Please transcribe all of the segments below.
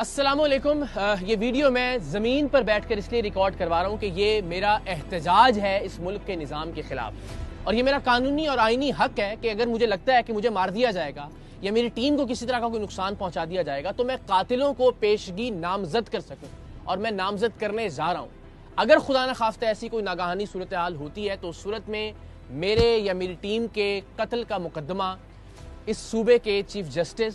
अस्सलामुअलैकुम। ये वीडियो मैं ज़मीन पर बैठकर इसलिए रिकॉर्ड करवा रहा हूँ कि ये मेरा एहतजाज है इस मुल्क के निज़ाम के ख़िलाफ़, और ये मेरा कानूनी और आइनी हक है कि अगर मुझे लगता है कि मुझे मार दिया जाएगा या मेरी टीम को किसी तरह का कोई नुकसान पहुँचा दिया जाएगा तो मैं कातिलों को पेशगी नामजद कर सकूँ, और मैं नामजद करने जा रहा हूँ। अगर खुदा न खास्ता ऐसी कोई नागाहानी सूरत हाल होती है तो उस सूरत में मेरे या मेरी टीम के कत्ल का मुकदमा इस सूबे के चीफ जस्टिस,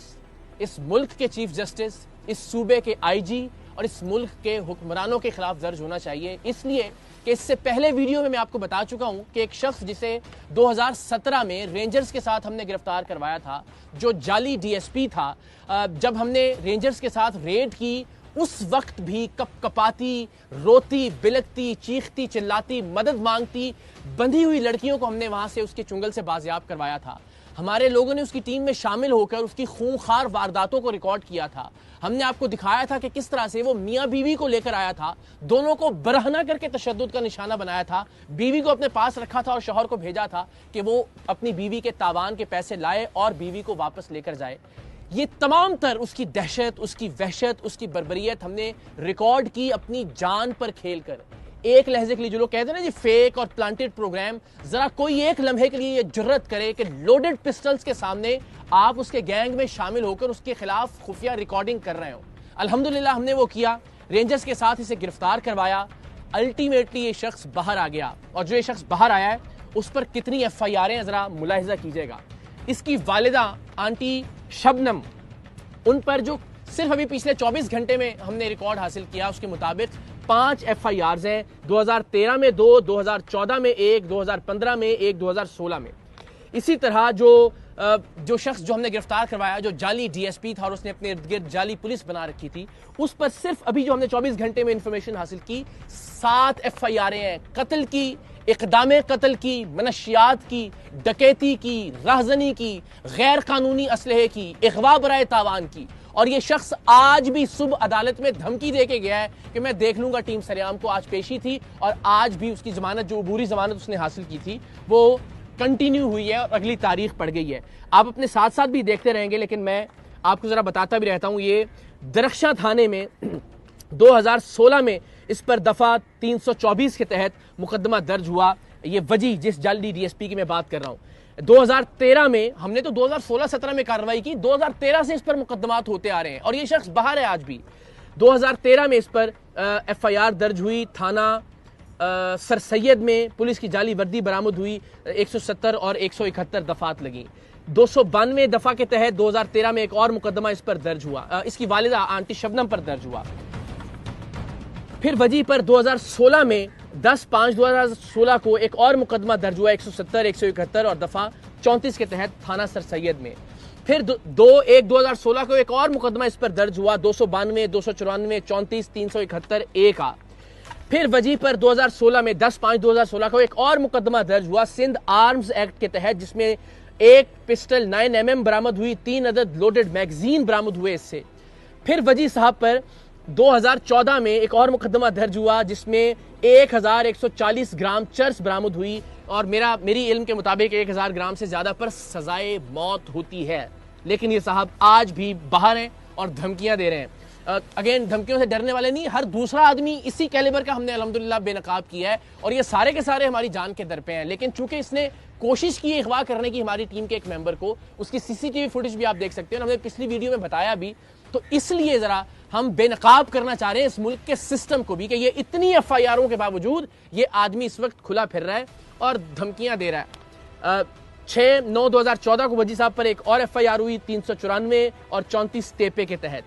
इस मुल्क के चीफ जस्टिस, इस सूबे के आईजी और इस मुल्क के हुक्मरानों के खिलाफ दर्ज होना चाहिए। इसलिए कि इससे पहले वीडियो में मैं आपको बता चुका हूं कि एक शख्स जिसे 2017 में रेंजर्स के साथ हमने गिरफ्तार करवाया था, जो जाली डीएसपी था, जब हमने रेंजर्स के साथ रेड की उस वक्त भी कपकपाती, रोती, बिलकती, चीखती, चिल्लाती, मदद मांगती, बंधी हुई लड़कियों को हमने वहां से उसके चुंगल से बाजियाब करवाया था। हमारे लोगों ने उसकी टीम में शामिल होकर उसकी खूंखार वारदातों को रिकॉर्ड किया था। हमने आपको दिखाया था कि किस तरह से वो मियाँ बीवी को लेकर आया था, दोनों को बरहना करके तशद्दुद का निशाना बनाया था, बीवी को अपने पास रखा था और शौहर को भेजा था कि वो अपनी बीवी के तावान के पैसे लाए और बीवी को वापस लेकर जाए। ये तमाम तर उसकी दहशत, उसकी वहशत, उसकी बर्बरियत हमने रिकॉर्ड की अपनी जान पर खेल कर। एक लहजे के लिए जो लोग कहते हैं ना जी फेक और प्लांटेड प्रोग्राम, जरा कोई एक लम्हे के लिए ये जुर्रत करे कि लोडेड पिस्टल्स के सामने आप उसके गैंग में शामिल होकर उसके खिलाफ खुफिया रिकॉर्डिंग कर रहे हो। अल्हम्दुलिल्लाह हमने वो किया, रेंजर्स के साथ इसे गिरफ्तार करवाया। अल्टीमेटली ये शख्स बाहर आ गया, और जो ये शख्स बाहर आया है उस पर कितनी FIR हैं जरा मुलाहिजा कीजिएगा। इसकी वालिदा आंटी शबनम, उन पर जो सिर्फ अभी पिछले 24 घंटे में हमने रिकॉर्ड हासिल किया उसके मुताबिक 5 FIRs हैं। 2013 में 2, 2014 में 1, 2015 में 1, 2016 में। इसी तरह जो शख्स जो हमने गिरफ्तार करवाया, जो जाली डीएसपी था और उसने अपने इर्द गिर्द जाली पुलिस बना रखी थी, उस पर सिर्फ अभी जो हमने 24 घंटे में इंफॉर्मेशन हासिल की 7 FIR हैं। कत्ल की, इक़दामे कत्ल की, मनशियात की, डकैती की, राहजनी की, गैर कानूनी असलहे की, अगवा बराए तावान की। और ये शख्स आज भी सुबह अदालत में धमकी दे के गया है कि मैं देख लूंगा टीम सरेआम को। आज पेशी थी और आज भी उसकी जमानत, जो अबूरी जमानत उसने हासिल की थी, वो कंटिन्यू हुई है और अगली तारीख पड़ गई है। आप अपने साथ साथ भी देखते रहेंगे, लेकिन मैं आपको जरा बताता भी रहता हूं। ये दरख्शां थाने में 2016 में इस पर दफा 324 के तहत मुकदमा दर्ज हुआ। ये वजी जिस जाली डीएसपी की मैं बात कर रहा हूं, 2013 में हमने तो 2016-17 में कार्रवाई की, 2013 से इस पर मुकदमात होते आ रहे हैं और ये शख्स बाहर है आज भी। 2013 में इस पर FIR दर्ज हुई, थाना सर सैयद में पुलिस की जाली वर्दी बरामद हुई, 170 और 171 दफात लगी। 292 दफा के तहत 2013 में एक और मुकदमा इस पर दर्ज हुआ, इसकी वालिदा आंटी शबनम पर दर्ज हुआ। फिर वजी पर 2016 में 10/5/2016 को एक और मुकदमा दर्ज हुआ, 170, 171 और दफा 34 के तहत थाना सर सैयद में। फिर 2/1/2016 को एक और मुकदमा इस पर दर्ज हुआ, 292, 294, 34, 371 A का। फिर वजी पर 2016 में 10/5/2016 को एक और मुकदमा दर्ज हुआ सिंध आर्म्स एक्ट के तहत, जिसमें एक पिस्टल 9mm बरामद हुई, 3 अदद लोडेड मैगजीन बरामद हुए इससे। फिर वजी साहब पर 2014 में एक और मुकदमा दर्ज हुआ जिसमें 1140 ग्राम चर्स बरामद हुई, और मेरी इल्म के मुताबिक 1000 ग्राम से ज्यादा पर सजाए मौत होती है। लेकिन ये साहब आज भी बाहर हैं और धमकियां दे रहे हैं। अगेन, धमकियों से डरने वाले नहीं, हर दूसरा आदमी इसी कैलिबर का हमने अल्हम्दुलिल्लाह बेनकाब किया है, और ये सारे के सारे हमारी जान के दर पे हैं। लेकिन चूंकि इसने कोशिश की अगवा करने की हमारी टीम के एक मेंबर को, उसकी CCTV फुटेज भी आप देख सकते हैं, हमने पिछली वीडियो में बताया भी, तो इसलिए जरा हम बेनकाब करना चाह रहे हैं इस मुल्क के सिस्टम को भी कि ये इतनी FIRों के बावजूद ये आदमी इस वक्त खुला फिर रहा है और धमकियां दे रहा है। 6/9/2014 को वजी साहब पर एक और FIR हुई, 394 और 34 टेपे के तहत।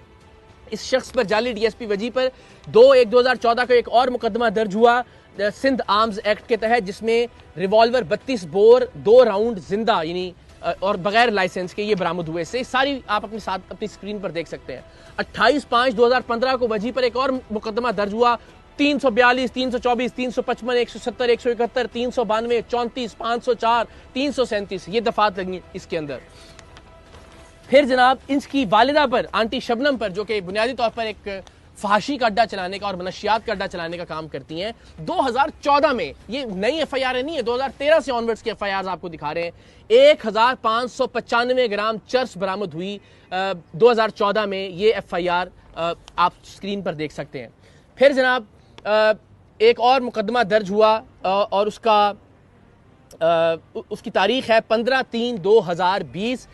इस शख्स पर जाली डीएसपी वजी पर 2/1/2014 को एक और मुकदमा दर्ज हुआ सिंध आर्म्स एक्ट के तहत, जिसमें रिवॉल्वर 32 बोर 2 राउंड जिंदा यानी और बगैर लाइसेंस के ये बरामद हुए से। सारी आप अपने साथ अपनी स्क्रीन पर देख सकते हैं। 28/5/2015 को वजी पर एक और मुकदमा दर्ज हुआ, 342, 324, 355, 170, 171, 392, 34, 504, 337 ये दफात लगी इसके अंदर। फिर जनाब इसकी वालिदा पर, आंटी शबनम पर, जो कि बुनियादी तौर पर एक फहाशी का अड्डा चलाने का और मनशियात का अड्डा चलाने का काम करती हैं, 2014 में, ये नई FIR नहीं है, 2013 से ऑनवर्ड्स की FIR आपको दिखा रहे हैं, 1595 ग्राम चर्स बरामद हुई 2014 में। ये FIR आप स्क्रीन पर देख सकते हैं। फिर जनाब एक और मुकदमा दर्ज हुआ और उसकी तारीख है 15/3/2020।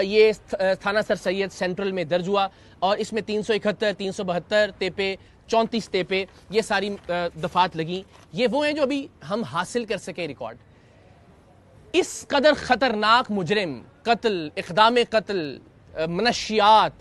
ये थाना सर सैयद सेंट्रल में दर्ज हुआ और इसमें 371, 372 तेपे, 34 तेपे ये सारी दफात लगी। ये वो हैं जो अभी हम हासिल कर सके रिकॉर्ड। इस कदर ख़तरनाक मुजरिम, कत्ल, इक़दाम कत्ल, मनशियात,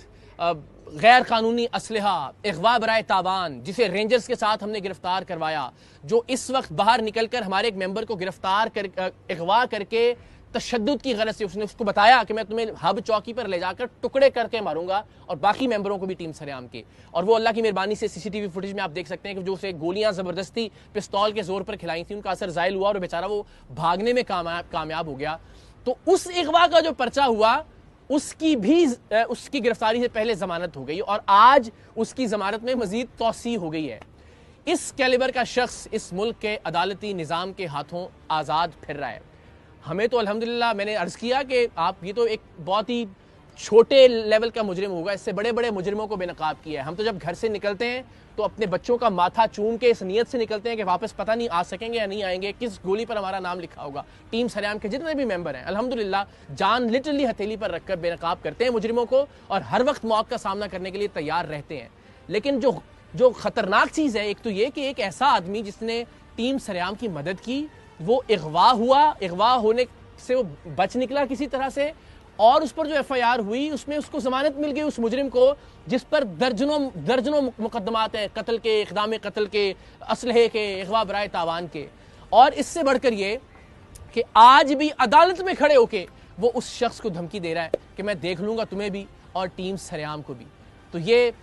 गैर कानूनी असलहा, अगवा बराए तावान, जिसे रेंजर्स के साथ हमने गिरफ्तार करवाया, जो इस वक्त बाहर निकल कर हमारे एक मेंबर को गिरफ्तार कर अगवा करके तशद्दुद की गरज से उसने उसको बताया कि मैं तुम्हें हब चौकी पर ले जाकर टुकड़े करके मारूंगा और बाकी मेंबरों को भी टीम सरेआम के। और वो अल्लाह की मेहरबानी से सीसीटीवी फुटेज में आप देख सकते हैं कि जो उसे गोलियां ज़बरदस्ती पिस्तौल के जोर पर खिलाई थी, उनका असर ज़ायल हुआ और बेचारा वो भागने में कामयाब हो गया। तो उस अगवा का जो पर्चा हुआ उसकी गिरफ्तारी से पहले जमानत हो गई और आज उसकी जमानत में मजीद तौसी हो गई है। इस कैलिबर का शख्स इस मुल्क के अदालती निज़ाम के हाथों आज़ाद फिर रहा है। हमें तो अल्हम्दुलिल्लाह, मैंने अर्ज़ किया कि आप ये तो एक बहुत ही छोटे लेवल का मुजरिम होगा, इससे बड़े बड़े मुजरिमों को बेनकाब किया है। हम तो जब घर से निकलते हैं तो अपने बच्चों का माथा चूम के इस नीयत से निकलते हैं कि वापस पता नहीं आ सकेंगे या नहीं आएंगे, किस गोली पर हमारा नाम लिखा होगा। टीम सरेआम के जितने भी मेंबर हैं अल्हम्दुलिल्लाह जान लिटरली हथेली पर रखकर बेनकाब करते हैं मुजरिमों को और हर वक्त मौत का सामना करने के लिए तैयार रहते हैं। लेकिन जो खतरनाक चीज़ है, एक तो ये कि एक ऐसा आदमी जिसने टीम सरेआम की मदद की, वो अगवा हुआ, अगवा होने से वो बच निकला किसी तरह से, और उस पर जो FIR हुई उसमें उसको जमानत मिल गई उस मुजरिम को जिस पर दर्जनों मुकदमात हैं, कत्ल के, इक़दाम कत्ल के, असलहे के, अगवा बराए तावान के। और इससे बढ़कर ये कि आज भी अदालत में खड़े होके वो उस शख्स को धमकी दे रहा है कि मैं देख लूंगा तुम्हें भी और टीम सरेआम को भी। तो ये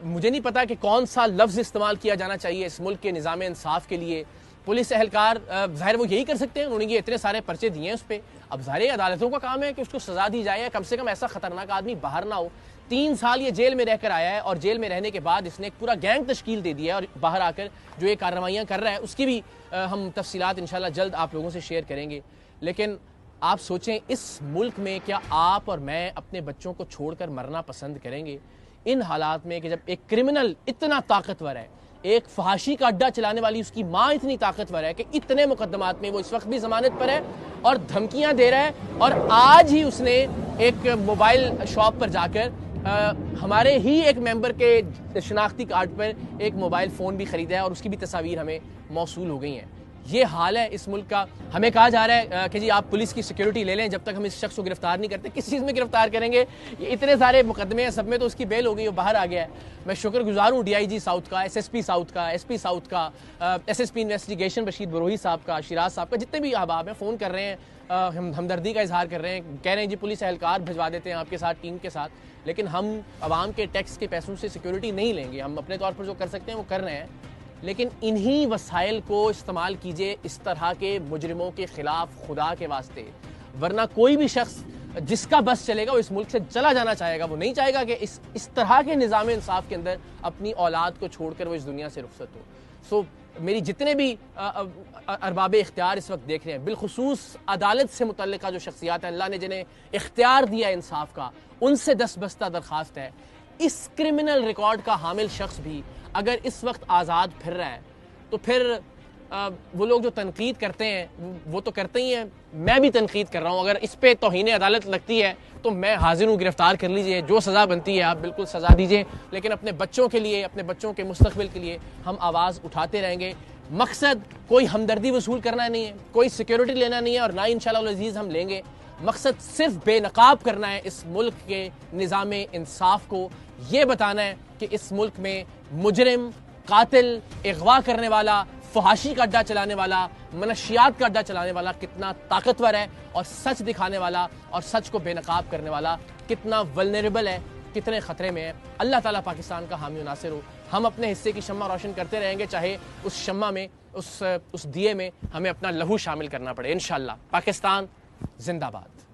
मुझे नहीं पता कि कौन सा लफ्ज़ इस्तेमाल किया जाना चाहिए इस मुल्क के निज़ाम इंसाफ के लिए। पुलिस एहलकार ज़ाहिर वो यही कर सकते हैं, उन्होंने ये इतने सारे पर्चे दिए हैं उस पर। अब ज़ाहिर अदालतों का काम है कि उसको सज़ा दी जाए, कम से कम ऐसा ख़तरनाक आदमी बाहर ना हो। 3 साल ये जेल में रहकर आया है और जेल में रहने के बाद इसने एक पूरा गैंग तश्कील दे दिया है और बाहर आकर जो ये कार्रवाइयाँ कर रहा है उसकी भी हम तफसीलात इंशाल्लाह जल्द आप लोगों से शेयर करेंगे। लेकिन आप सोचें, इस मुल्क में क्या आप और मैं अपने बच्चों को छोड़कर मरना पसंद करेंगे इन हालात में कि जब एक क्रिमिनल इतना ताकतवर है, एक फहाशी का अड्डा चलाने वाली उसकी माँ इतनी ताकतवर है कि इतने मुकदमात में वो इस वक्त भी जमानत पर है और धमकियां दे रहा है। और आज ही उसने एक मोबाइल शॉप पर जाकर हमारे ही एक मेंबर के शनाख्ती कार्ड पर एक मोबाइल फ़ोन भी ख़रीदा है और उसकी भी तस्वीर हमें मौसूल हो गई हैं। ये हाल है इस मुल्क का। हमें कहा जा रहा है कि जी आप पुलिस की सिक्योरिटी ले लें जब तक हम इस शख्स को गिरफ्तार नहीं करते। किस चीज़ में गिरफ्तार करेंगे? ये इतने सारे मुकदमे हैं, सब में तो उसकी बेल हो गई, वो बाहर आ गया है। मैं शुक्रगुजार हूँ DIG साउथ का, SSP साउथ का, SP साउथ का, SSP इन्वेस्टिगेशन बशीर बरोही साहब का, शिराज साहब का, जितने भी अहबाब हैं फ़ोन कर रहे हैं, हमदर्दी का इजहार कर रहे हैं, कह रहे हैं जी पुलिस एहलकार भिजवा देते हैं आपके साथ, टीम के साथ। लेकिन हम आवाम के टैक्स के पैसों से सिक्योरिटी नहीं लेंगे। हम अपने तौर पर जो कर सकते हैं वो कर रहे हैं, लेकिन इन्हीं वसाइल को इस्तेमाल कीजिए इस तरह के मुजरिमों के ख़िलाफ़ खुदा के वास्ते। वरना कोई भी शख्स जिसका बस चलेगा वो इस मुल्क से चला जाना चाहेगा। वो नहीं चाहेगा कि इस तरह के निज़ाम इंसाफ के अंदर अपनी औलाद को छोड़कर वो इस दुनिया से रुखसत हो। सो मेरी जितने भी अरबाब इख्तियार इस वक्त देख रहे हैं, बिलखुसूस अदालत से मुतल्लिका जो शख्सियात हैं, अल्लाह ने जिन्हें इख्तियार दिया इंसाफ का, उनसे दस्तबस्ता दरख्वास्त है, इस क्रिमिनल रिकॉर्ड का हामिल शख्स भी अगर इस वक्त आज़ाद फिर रहा है तो फिर वो लोग जो तनकीद करते हैं वो तो करते ही हैं, मैं भी तनकीद कर रहा हूँ। अगर इस पे तौहीन अदालत लगती है तो मैं हाजिर हूँ, गिरफ्तार कर लीजिए, जो सज़ा बनती है आप बिल्कुल सज़ा दीजिए। लेकिन अपने बच्चों के लिए, अपने बच्चों के मुस्तक़बिल के लिए हम आवाज़ उठाते रहेंगे। मकसद कोई हमदर्दी वसूल करना नहीं है, कोई सिक्योरिटी लेना नहीं है और ना इंशाअल्लाह अज़ीज़ हम लेंगे। मकसद सिर्फ बेनकाब करना है इस मुल्क के निज़ाम इंसाफ को, ये बताना है कि इस मुल्क में मुजरिम, कातिल, अगवा करने वाला, फहाशी का अड्डा चलाने वाला, मनशियात का अड्डा चलाने वाला कितना ताकतवर है और सच दिखाने वाला और सच को बेनकाब करने वाला कितना वल्नरेबल है, कितने ख़तरे में है। अल्लाह ताला पाकिस्तान का हामी नासिर हो। हम अपने हिस्से की शम्मा रोशन करते रहेंगे, चाहे उस शम्मा में, उस दिए में हमें अपना लहू शामिल करना पड़े। इंशाअल्लाह। पाकिस्तान जिंदाबाद।